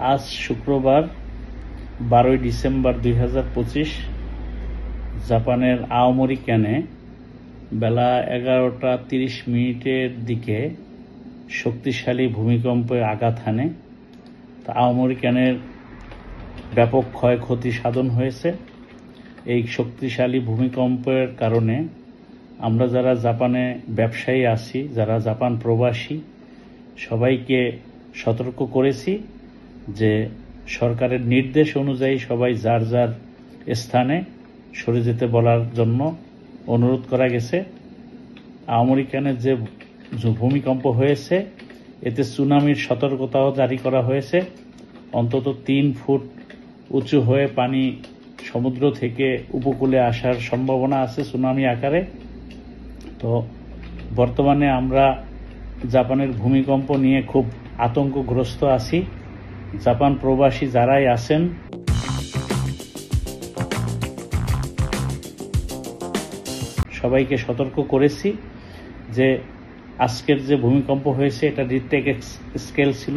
আজ শুক্রবার 12 ডিসেম্বর 2025 জাপানের আওমোরি ক্যানে বেলা 11:30 দিকে শক্তিশালী ভূমিকম্পে আঘাত হানে। আওমোরি ক্যানের ব্যাপক ক্ষয়ক্ষতি সাধন হয়েছে। এই শক্তিশালী ভূমিকম্পের কারণে আমরা যারা জাপানে ব্যবসায়ী আছি, যারা জাপান প্রবাসী, সবাইকে সতর্ক করেছি যে সরকারের নির্দেশ অনুযায়ী সবাই যার যার স্থানে সরে যেতে বলার জন্য অনুরোধ করা গেছে। আওমোরি ক্যানের যে ভূমিকম্প হয়েছে এতে সুনামির সতর্কতাও জারি করা হয়েছে। অন্তত 3 ফুট উঁচু হয়ে পানি সমুদ্র থেকে উপকূলে আসার সম্ভাবনা আছে সুনামি আকারে। তো বর্তমানে আমরা জাপানের ভূমিকম্প নিয়ে খুব আতঙ্কগ্রস্ত আছি। জাপান প্রবাসী যারাই আছেন সবাইকে সতর্ক করেছি যে আজকের যে ভূমিকম্প হয়েছে এটা রিক্টার স্কেল ছিল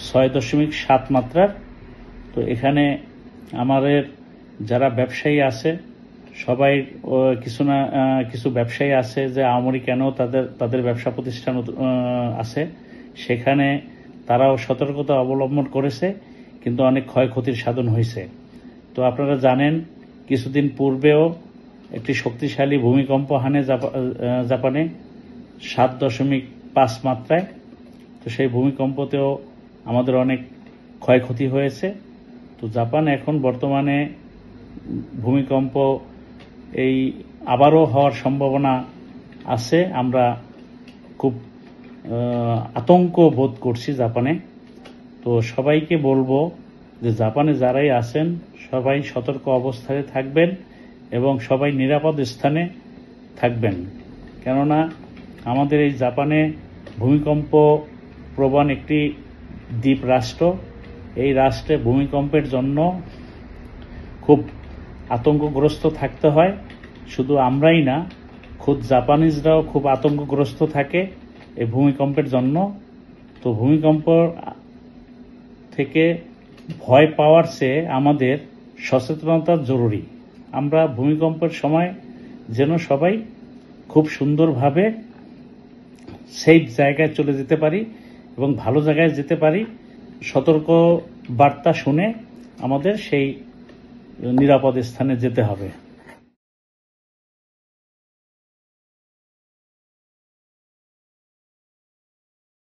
6.7 মাত্রার। তো এখানে আমাদের যারা ব্যবসায়ী আছে সবাই কিছু ব্যবসায়ী আছে যে আওমোরি ক্যানেও তাদের ব্যবসা প্রতিষ্ঠান আছে, সেখানে তারাও সতর্কতা অবলম্বন করেছে, কিন্তু অনেক ক্ষয়ক্ষতির সাধন হয়েছে। তো আপনারা জানেন কিছুদিন পূর্বেও একটি শক্তিশালী ভূমিকম্প হানে জাপানে 7.5 মাত্রায়। তো সেই ভূমিকম্পতেও আমাদের অনেক ক্ষয়ক্ষতি হয়েছে। তো জাপান এখন বর্তমানে ভূমিকম্প এই আবারও হওয়ার সম্ভাবনা আছে। আমরা খুব আতঙ্ক বোধ করছি জাপানে। তো সবাইকে বলবো যে জাপানে যারাই আছেন সবাই সতর্ক অবস্থায় থাকবেন এবং সবাই নিরাপদ স্থানে থাকবেন, কেননা আমাদের এই জাপানে ভূমিকম্প প্রবণ একটি দ্বীপ রাষ্ট্র। এই রাষ্ট্রে ভূমিকম্পের জন্য খুব আতঙ্কগ্রস্ত থাকতে হয়। শুধু আমরাই না, খুদ জাপানিজরাও খুব আতঙ্কগ্রস্ত থাকে এই ভূমিকম্পের জন্য। তো ভূমিকম্প থেকে ভয় পাওয়ার চেয়ে আমাদের সচেতনতা জরুরি। আমরা ভূমিকম্পের সময় যেন সবাই খুব সুন্দরভাবে সেফ জায়গায় চলে যেতে পারি এবং ভালো জায়গায় যেতে পারি। সতর্ক বার্তা শুনে আমাদের সেই নিরাপদ স্থানে যেতে হবে।